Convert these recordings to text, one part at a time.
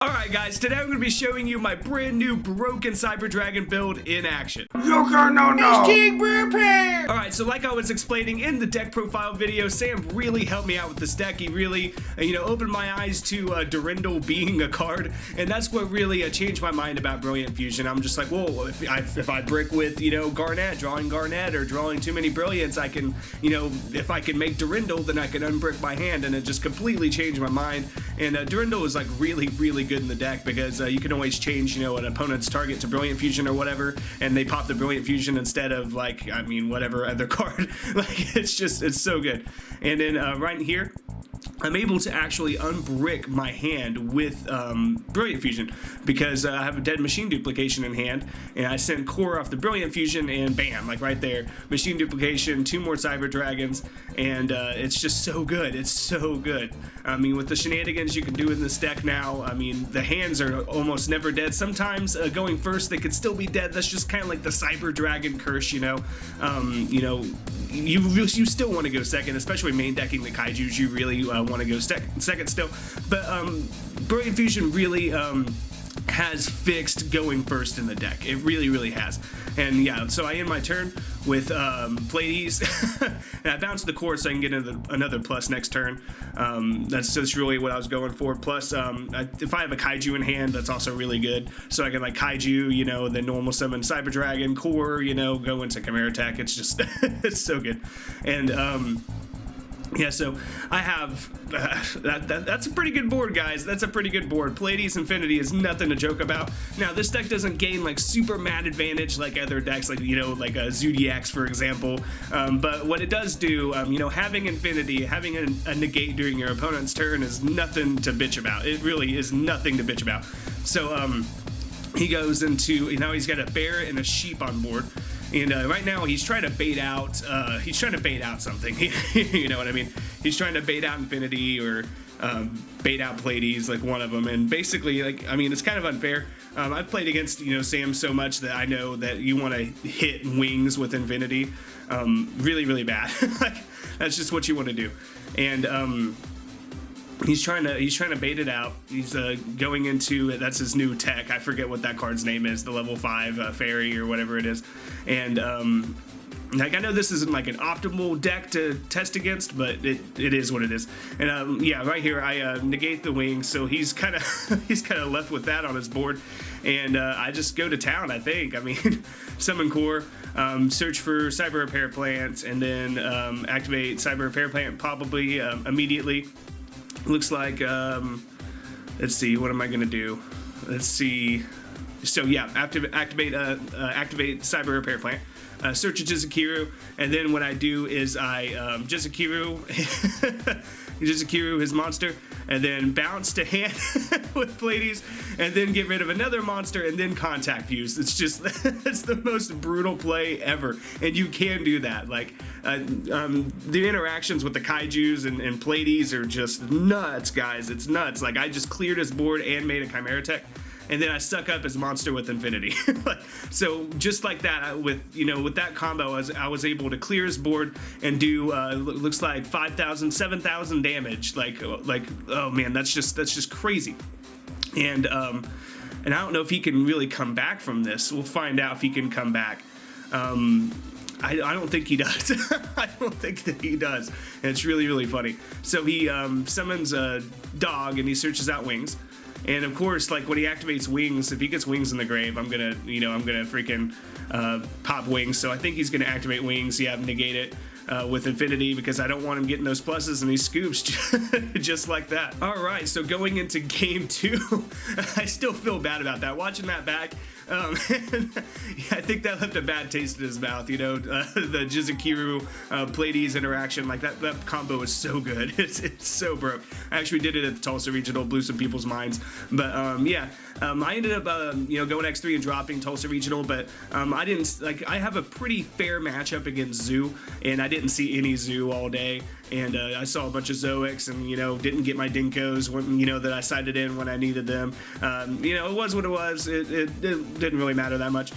Alright guys, today I'm going to be showing you my brand new broken Cyber Dragon build in action. YugiNoNo! King prepare! Alright, so like I was explaining in the deck profile video, Sam really helped me out with this deck. He really, opened my eyes to Durindal being a card, and that's what really changed my mind about Brilliant Fusion. I'm just like, whoa, if I brick with, Garnet, drawing Garnet, or drawing too many Brilliants, I can, if I can make Durindal, then I can unbrick my hand, and it just completely changed my mind. And Durindal is like really good in the deck because you can always change, an opponent's target to Brilliant Fusion or whatever, and they pop the Brilliant Fusion instead of whatever other card. It's so good. And then right here, I'm able to actually unbrick my hand with Brilliant Fusion because I have a dead machine duplication in hand, and I send core off the Brilliant Fusion, and bam, like right there, machine duplication, 2 more Cyber Dragons, and it's just so good. It's so good. I mean, with the shenanigans you can do in this deck now, I mean, the hands are almost never dead. Sometimes going first, they could still be dead. That's just kind of like the Cyber Dragon curse, you still want to go second, especially main decking the Kaijus. You really want to go second still, but Brilliant Fusion really has fixed going first in the deck. It really has. And yeah, so I end my turn with Pleiades, and I bounce the core so I can get another plus next turn. That's really what I was going for. Plus, if I have a Kaiju in hand, that's also really good. So I can like Kaiju, then normal summon Cyber Dragon, core, go into Chimera Attack. It's just, it's so good. And yeah, so I have, that's a pretty good board, guys. That's a pretty good board. Pleiades Infinity is nothing to joke about. Now, this deck doesn't gain, like, super mad advantage like other decks, like, like Zodiacs, for example. But what it does do, having Infinity, having a negate during your opponent's turn is nothing to bitch about. It really is nothing to bitch about. So, he goes into, he's got a bear and a sheep on board. And right now he's trying to bait out something. You know what I mean? He's trying to bait out Infinity or bait out Pleiades, like one of them. And basically, it's kind of unfair. I've played against Sam so much that I know that you want to hit wings with Infinity really bad. Like, that's just what you want to do. And he's trying to bait it out. He's going into, that's his new tech. I forget what that card's name is, the level 5 fairy or whatever it is. And I know this isn't like an optimal deck to test against, but it is what it is. And yeah, right here I negate the wings, so he's kind of left with that on his board. And I just go to town, I think. I mean, summon core, search for Cyber Repair Plant, and then activate Cyber Repair Plant probably immediately. Looks like, let's see, what am I gonna do? Let's see. So yeah, activate Cyber Repair Plant. Search a Jizukiru, and then what I do is I Jizukiru his monster, and then bounce to hand with Pleiades, and then get rid of another monster, and then contact fuse. It's just, it's the most brutal play ever, and you can do that. Like, the interactions with the Kaijus and Pleiades are just nuts, guys. It's nuts. Like, I just cleared his board and made a Chimera Tech, and then I suck up his monster with Infinity. So just like that, with that combo, I was able to clear his board and do looks like 5,000, 7,000 damage. Like oh man, that's just crazy. And I don't know if he can really come back from this. We'll find out if he can come back. I don't think he does. I don't think that he does. And it's really funny. So he summons a dog and he searches out wings. And of course, like when he activates wings, if he gets wings in the grave, I'm gonna freaking pop wings. So I think he's gonna activate wings. Yeah, negate it with Infinity because I don't want him getting those pluses, and he scoops just like that. All right, so going into game 2, I still feel bad about that. Watching that back, yeah, I think that left a bad taste in his mouth. The Jizukiru Pleiades interaction, like that combo is so good. It's so broke. I actually did it at the Tulsa Regional, blew some people's minds. But yeah, I ended up going X3 and dropping Tulsa Regional, but I didn't I have a pretty fair matchup against Zoo, and I didn't see any Zoo all day. And I saw a bunch of Zoics and, didn't get my Dinkos when, that I sided in when I needed them. It was what it was. It didn't really matter that much.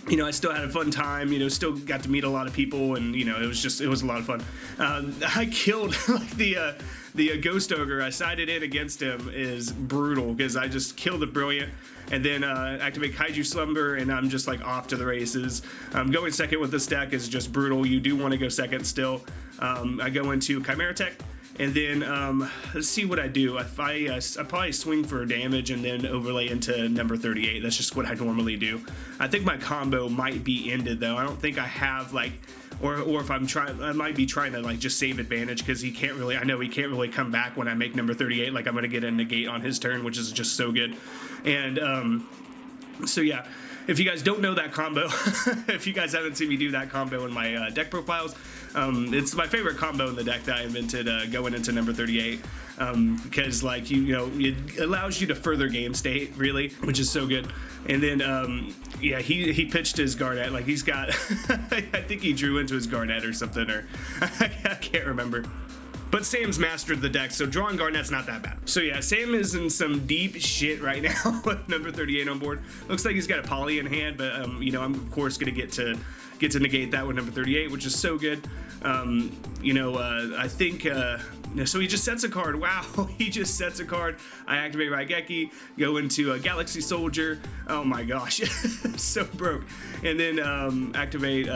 you know, I still had a fun time, you know, still got to meet a lot of people, and, you know, it was a lot of fun. I killed, like, the Ghost Ogre. I sided in against him is brutal, because I just killed it brilliant, and then activate Kaiju Slumber, and I'm just, like, off to the races. Going second with this deck is just brutal. You do want to go second still. I go into Chimera Tech, and then let's see what I do. I probably swing for damage and then overlay into number 38. That's just what I normally do. I think my combo might be ended though. I don't think I have like, or if I'm trying, I might be trying to like just save advantage, because he can't really, I know he can't really come back when I make number 38. Like I'm gonna get a negate on his turn, which is just so good. And so yeah. If you guys don't know that combo, if you guys haven't seen me do that combo in my deck profiles, it's my favorite combo in the deck that I invented going into number 38, because like you know it allows you to further game state really, which is so good. And then yeah, he pitched his Garnet, like he's got I think he drew into his Garnet or something, or I can't remember. But Sam's mastered the deck, so drawing Garnet's not that bad. So yeah, Sam is in some deep shit right now with number 38 on board. Looks like he's got a poly in hand, but you know, I'm of course gonna get to negate that with number 38, which is so good. You know, I think so he just sets a card. Wow, he just sets a card. I activate Raigeki, go into a Galaxy Soldier. Oh my gosh, so broke. And then activate.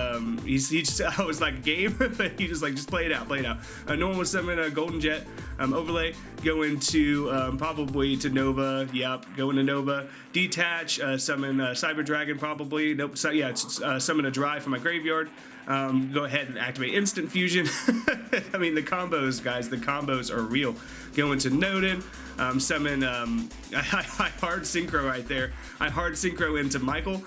He just, I was like game, but he just like play it out, play it out. Normal summon a Golden Jet, overlay. Go into probably to Nova. Yep, go into Nova. Detach. Summon Cyber Dragon probably. Nope. So yeah, it's, summon a Dry from my graveyard. Go ahead and activate Instant Fusion. I mean, the combos, guys, the combos are real. Go into Noted, summon, I hard synchro right there. I hard synchro into Michael,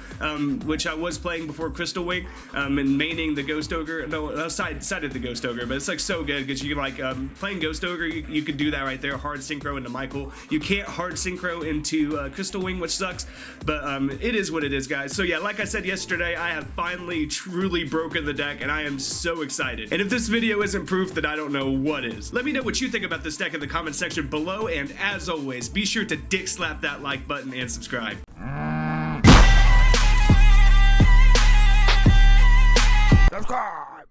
which I was playing before Crystal Wing, and maining the Ghost Ogre. No, sided the Ghost Ogre, but it's like so good because you can like, playing Ghost Ogre, you can do that right there, hard synchro into Michael. You can't hard synchro into Crystal Wing, which sucks, but it is what it is, guys. So yeah, like I said yesterday, I have finally truly broken the deck, and I am so excited. And if this video isn't proof, then I don't know what is. Let me know what you think about this deck in the comment section below, and as always, be sure to dick slap that like button and subscribe. Subscribe!